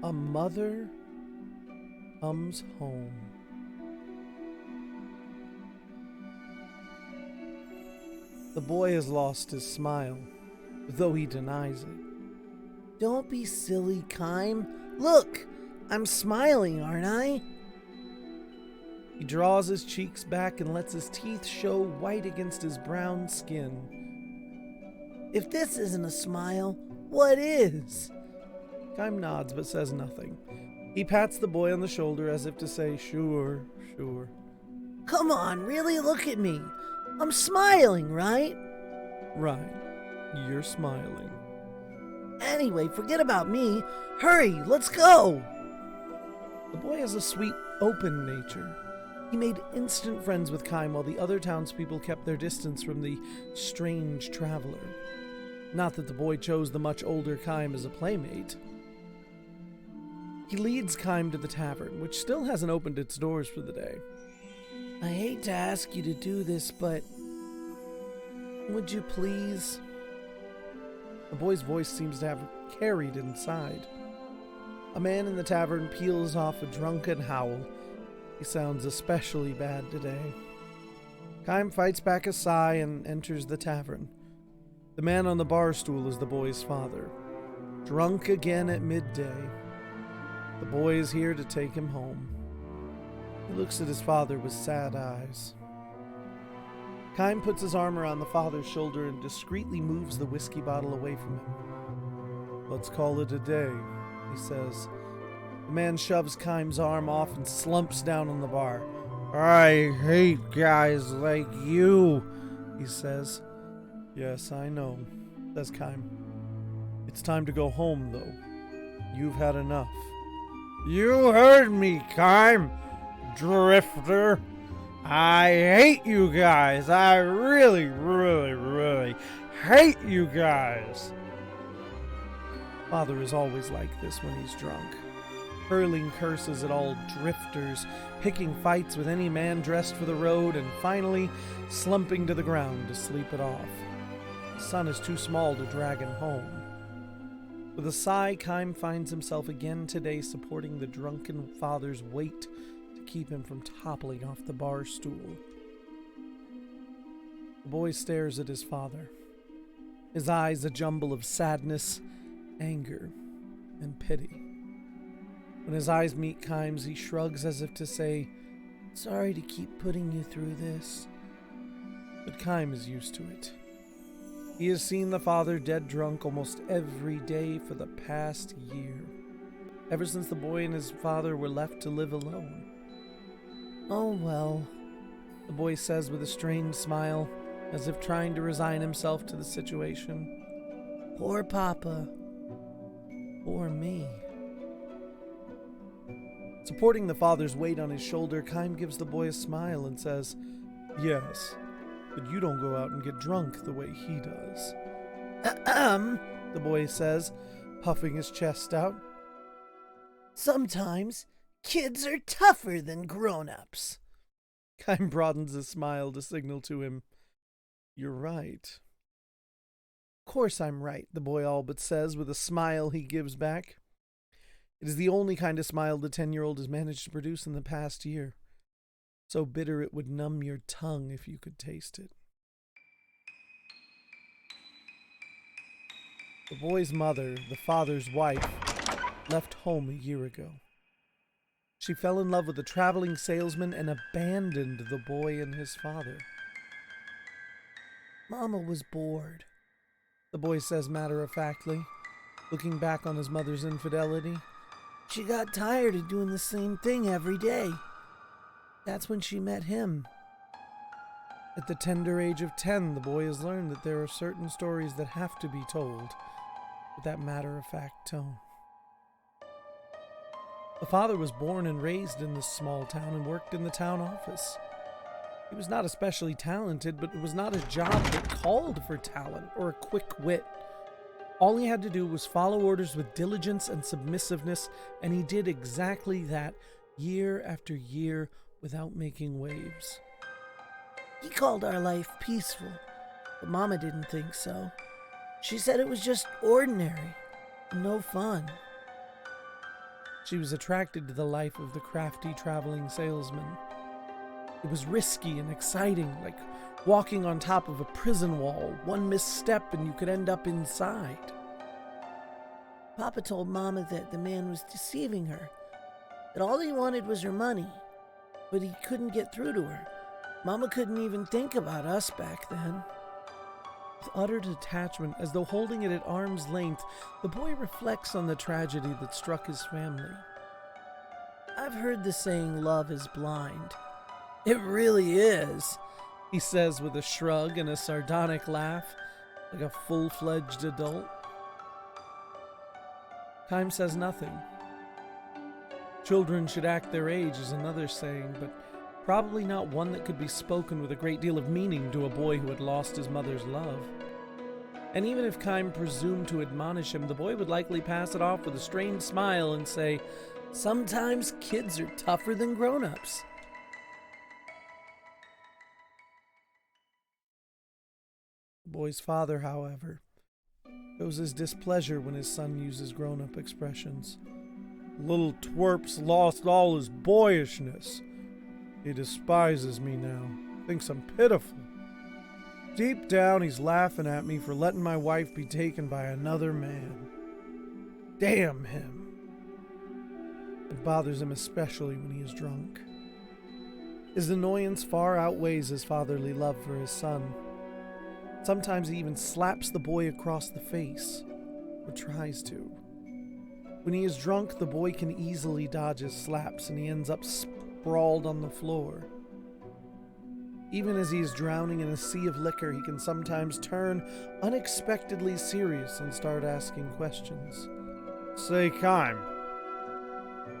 A mother comes home. The boy has lost his smile, though he denies it. Don't be silly, Kime. Look, I'm smiling, aren't I? He draws his cheeks back and lets his teeth show white against his brown skin. If this isn't a smile, what is? Kime nods but says nothing. He pats the boy on the shoulder as if to say, sure. Come on, really look at me. I'm smiling, right? Right, you're smiling. Anyway, forget about me. Hurry, let's go. The boy has a sweet, open nature. He made instant friends with Kime while the other townspeople kept their distance from the strange traveler. Not that the boy chose the much older Kime as a playmate. He leads Kime to the tavern, which still hasn't opened its doors for the day. I hate to ask you to do this, but would you please? The boy's voice seems to have carried inside. A man in the tavern peels off a drunken howl. He sounds especially bad today. Kime fights back a sigh and enters the tavern. The man on the bar stool is the boy's father. Drunk again at midday. The boy is here to take him home. He looks at his father with sad eyes. Kime puts his arm around the father's shoulder and discreetly moves the whiskey bottle away from him. Let's call it a day, he says. The man shoves Kime's arm off and slumps down on the bar. I hate guys like you, he says. Yes, I know, says Kime. It's time to go home, though. You've had enough. You heard me, Kime, drifter. I hate you guys. I really hate you guys. Father is always like this when he's drunk, hurling curses at all drifters, picking fights with any man dressed for the road, and finally slumping to the ground to sleep it off. The sun is too small to drag him home. With a sigh, Kime finds himself again today supporting the drunken father's weight to keep him from toppling off the bar stool. The boy stares at his father, his eyes a jumble of sadness, anger, and pity. When his eyes meet Kime's, he shrugs as if to say, Sorry to keep putting you through this. But Kime is used to it. He has seen the father dead drunk almost every day for the past year, ever since the boy and his father were left to live alone. Oh well, the boy says with a strained smile, as if trying to resign himself to the situation. Poor Papa. Poor me. Supporting the father's weight on his shoulder, Kime gives the boy a smile and says, Yes, but you don't go out and get drunk the way he does. The boy says, puffing his chest out. Sometimes kids are tougher than grown-ups. Kime broadens his smile to signal to him, You're right. Of course I'm right, the boy all but says with a smile he gives back. It is the only kind of smile the 10-year-old has managed to produce in the past year. So bitter it would numb your tongue if you could taste it. The boy's mother, the father's wife, left home a year ago. She fell in love with a traveling salesman and abandoned the boy and his father. Mama was bored, the boy says matter-of-factly, looking back on his mother's infidelity. She got tired of doing the same thing every day. That's when she met him. At the tender age of 10, the boy has learned that there are certain stories that have to be told with that matter-of-fact tone. The father was born and raised in this small town and worked in the town office. He was not especially talented, but it was not a job that called for talent or a quick wit. All he had to do was follow orders with diligence and submissiveness, and he did exactly that year after year without making waves. He called our life peaceful, but Mama didn't think so. She said it was just ordinary, no fun. She was attracted to the life of the crafty traveling salesman. It was risky and exciting, like walking on top of a prison wall. One misstep and you could end up inside. Papa told Mama that the man was deceiving her, that all he wanted was her money, but he couldn't get through to her. Mama couldn't even think about us back then. With utter detachment, as though holding it at arm's length, the boy reflects on the tragedy that struck his family. I've heard the saying, love is blind. It really is, he says with a shrug and a sardonic laugh, like a full-fledged adult. Time says nothing. Children should act their age is another saying, but probably not one that could be spoken with a great deal of meaning to a boy who had lost his mother's love. And even if Kime presumed to admonish him, the boy would likely pass it off with a strained smile and say, "Sometimes kids are tougher than grown-ups." The boy's father, however, shows his displeasure when his son uses grown-up expressions. "Little twerp's lost all his boyishness. He despises me now, thinks I'm pitiful. Deep down, he's laughing at me for letting my wife be taken by another man. Damn him." It bothers him especially when he is drunk. His annoyance far outweighs his fatherly love for his son. Sometimes he even slaps the boy across the face, or tries to. When he is drunk, the boy can easily dodge his slaps and he ends up sprawled on the floor. Even as he is drowning in a sea of liquor, he can sometimes turn unexpectedly serious and start asking questions. "Say, Kime,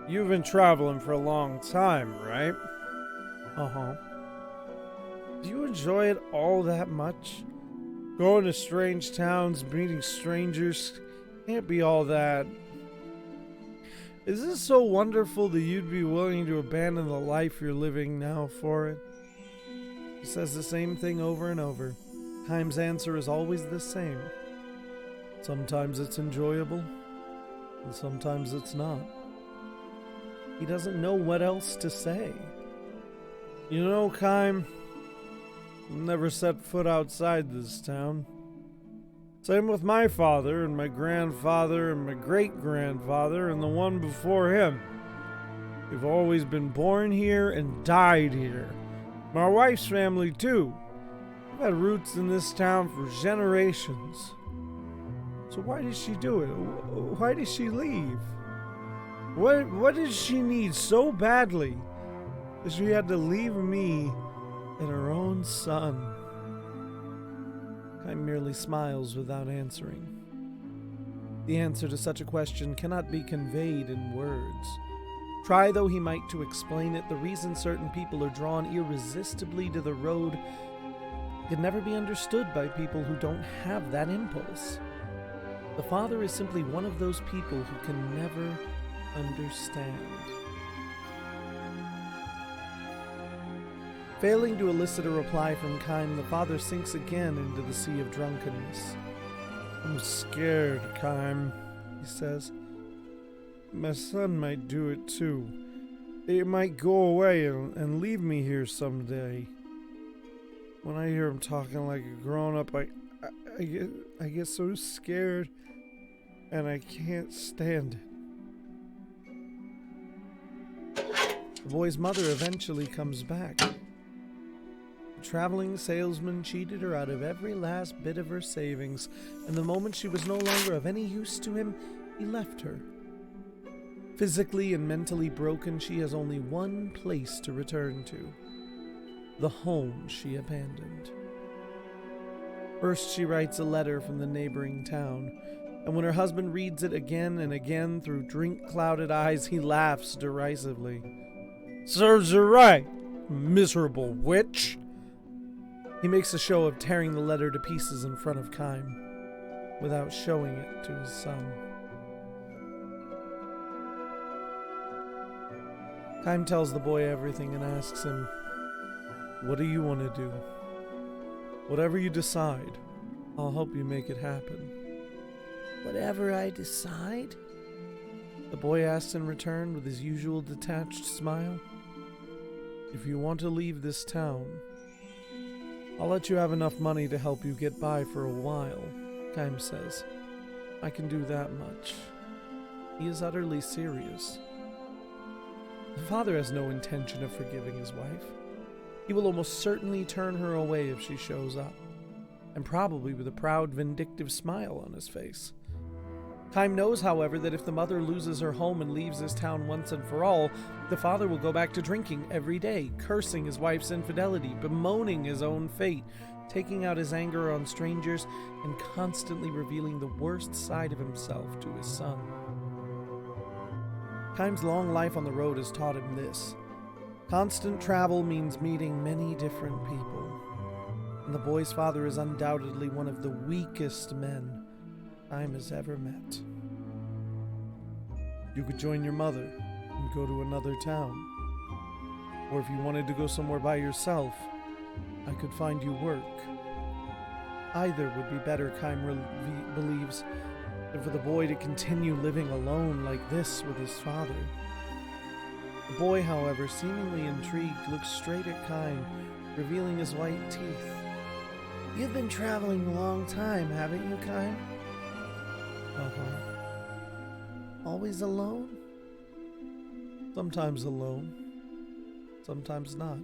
you've been traveling for a long time, right?" "Uh-huh." "Do you enjoy it all that much? Going to strange towns, meeting strangers, can't be all that. Is this so wonderful that you'd be willing to abandon the life you're living now for it?" He says the same thing over and over. Kime's answer is always the same. Sometimes it's enjoyable, and sometimes it's not. He doesn't know what else to say. "You know, Kime, I've never set foot outside this town. Same with my father and my grandfather and my great-grandfather and the one before him. We've always been born here and died here. My wife's family, too. We've had roots in this town for generations. So why did she do it? Why did she leave? What did she need so badly that she had to leave me and her own son?" Kime merely smiles without answering. The answer to such a question cannot be conveyed in words. Try though he might to explain it, the reason certain people are drawn irresistibly to the road can never be understood by people who don't have that impulse. The father is simply one of those people who can never understand. Failing to elicit a reply from Kime, the father sinks again into the sea of drunkenness. "I'm scared, Kime," he says. "My son might do it too. It might go away and leave me here someday. When I hear him talking like a grown-up, I get so scared, and I can't stand it." The boy's mother eventually comes back. The traveling salesman cheated her out of every last bit of her savings, and the moment she was no longer of any use to him, he left her. Physically and mentally broken, she has only one place to return to: the home she abandoned. First, she writes a letter from the neighboring town, and when her husband reads it again and again through drink-clouded eyes, he laughs derisively. "Serves her right, miserable witch!" He makes a show of tearing the letter to pieces in front of Kime, without showing it to his son. Kime tells the boy everything and asks him, "What do you want to do? Whatever you decide, I'll help you make it happen." "Whatever I decide?" The boy asks in return with his usual detached smile. If you want to leave this town, I'll let you have enough money to help you get by for a while, Kaim says. I can do that much. He is utterly serious. The father has no intention of forgiving his wife. He will almost certainly turn her away if she shows up, and probably with a proud, vindictive smile on his face. Kaim knows, however, that if the mother loses her home and leaves his town once and for all, the father will go back to drinking every day, cursing his wife's infidelity, bemoaning his own fate, taking out his anger on strangers, and constantly revealing the worst side of himself to his son. Kaim's long life on the road has taught him this. Constant travel means meeting many different people, and the boy's father is undoubtedly one of the weakest men Kaim has ever met. You could join your mother and go to another town. Or if you wanted to go somewhere by yourself, I could find you work. Either would be better, Kaim believes, than for the boy to continue living alone like this with his father. The boy, however, seemingly intrigued, looks straight at Kaim, revealing his white teeth. You've been traveling a long time, haven't you, Kaim? Always alone? Sometimes alone. Sometimes not.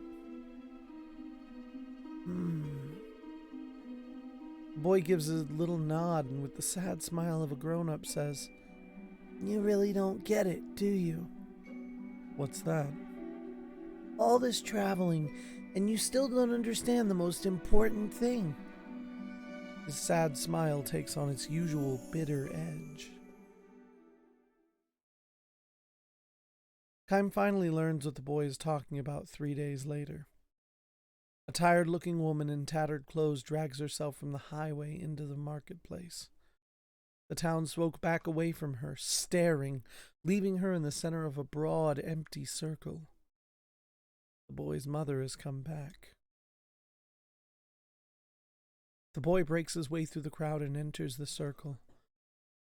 The boy gives a little nod and with the sad smile of a grown-up says, You really don't get it, do you? What's that? All this traveling, and you still don't understand the most important thing. His sad smile takes on its usual bitter edge. Kaim finally learns what the boy is talking about 3 days later. A tired-looking woman in tattered clothes drags herself from the highway into the marketplace. The townsfolk back away from her, staring, leaving her in the center of a broad, empty circle. The boy's mother has come back. The boy breaks his way through the crowd and enters the circle.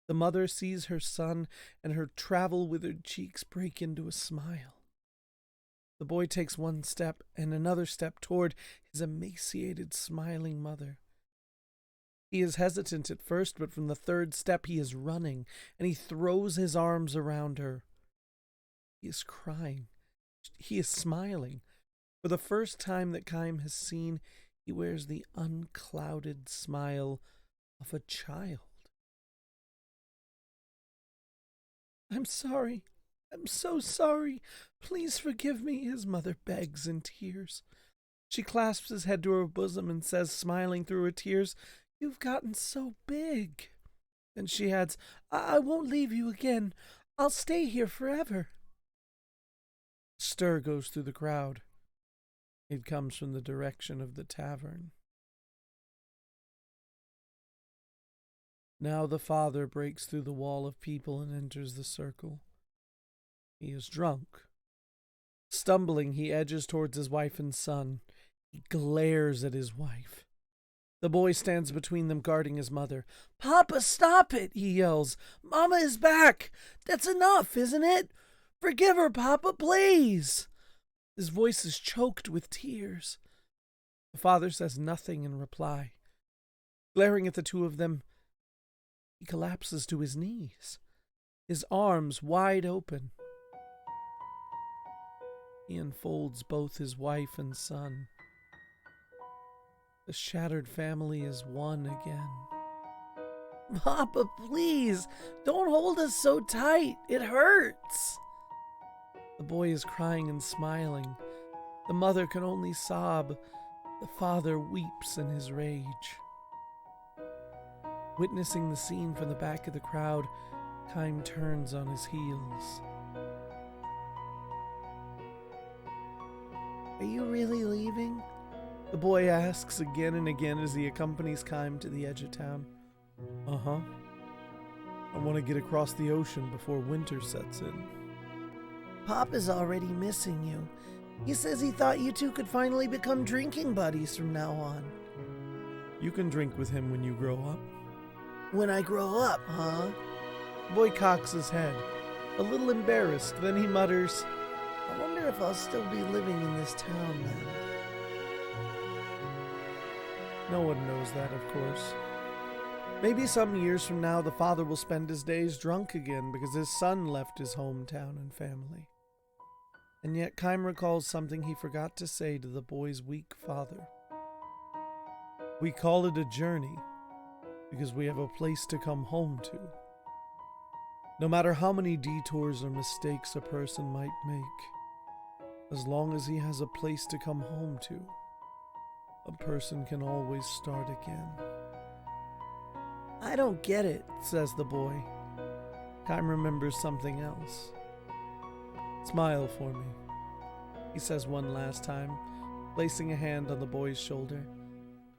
The mother sees her son, and her travel-withered cheeks break into a smile. The boy takes one step and another step toward his emaciated, smiling mother. He is hesitant at first, but from the third step he is running, and he throws his arms around her. He is crying. He is smiling. For the first time that Kaim has seen, he wears the unclouded smile of a child. I'm sorry. I'm so sorry. Please forgive me, his mother begs in tears. She clasps his head to her bosom and says, smiling through her tears, You've gotten so big. And she adds, I won't leave you again. I'll stay here forever. A stir goes through the crowd. It comes from the direction of the tavern. Now the father breaks through the wall of people and enters the circle. He is drunk. Stumbling, he edges towards his wife and son. He glares at his wife. The boy stands between them, guarding his mother. Papa, stop it, he yells. Mama is back. That's enough, isn't it? Forgive her, Papa, please. His voice is choked with tears. The father says nothing in reply. Glaring at the two of them, he collapses to his knees, his arms wide open. He unfolds both his wife and son. The shattered family is one again. Papa, please, don't hold us so tight. It hurts. The boy is crying and smiling. The mother can only sob. The father weeps in his rage. Witnessing the scene from the back of the crowd, Kaim turns on his heels. Are you really leaving? The boy asks again and again as he accompanies Kaim to the edge of town. Uh-huh. I want to get across the ocean before winter sets in. Papa's already missing you. He says he thought you two could finally become drinking buddies from now on. You can drink with him when you grow up. When I grow up, huh? The boy cocks his head. a little embarrassed. Then he mutters, I wonder if I'll still be living in this town then. No one knows that, of course. Maybe some years from now, the father will spend his days drunk again because his son left his hometown and family. And yet Kym recalls something he forgot to say to the boy's weak father. We call it a journey because we have a place to come home to. No matter how many detours or mistakes a person might make, as long as he has a place to come home to, a person can always start again. I don't get it. Says the boy. Kym remembers something else. Smile for me, he says one last time, placing a hand on the boy's shoulder.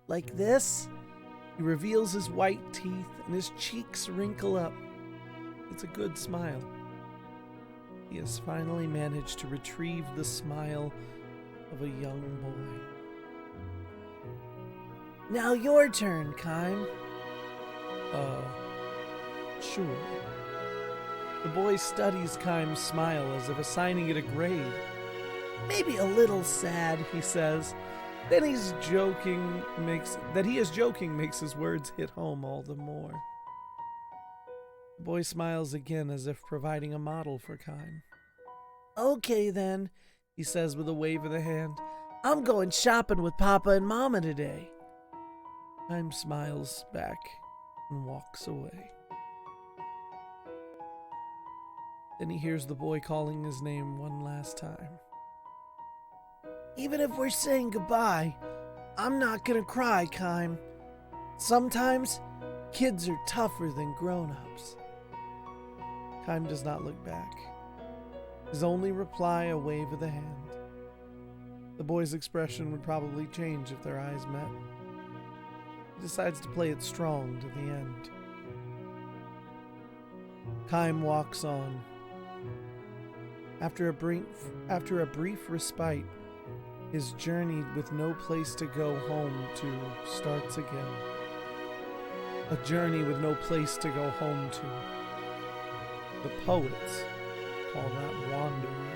Like this? He reveals his white teeth and his cheeks wrinkle up. It's a good smile. He has finally managed to retrieve the smile of a young boy. Now your turn, Kym. Sure. The boy studies Kym's smile as if assigning it a grade. Maybe a little sad, He says. Then he is joking makes his words hit home all the more. The boy smiles again as if providing a model for Kym. Okay then, He says with a wave of the hand. I'm going shopping with Papa and Mama today. Kym smiles back and walks away. Then he hears the boy calling his name one last time. Even if we're saying goodbye, I'm not gonna cry, Kym. Sometimes, kids are tougher than grown-ups. Kym does not look back. His only reply a wave of the hand. The boy's expression would probably change if their eyes met. He decides to play it strong to the end. Kym walks on. After a brief respite, his journey with no place to go home to starts again. A journey with no place to go home to. The poets call that wandering.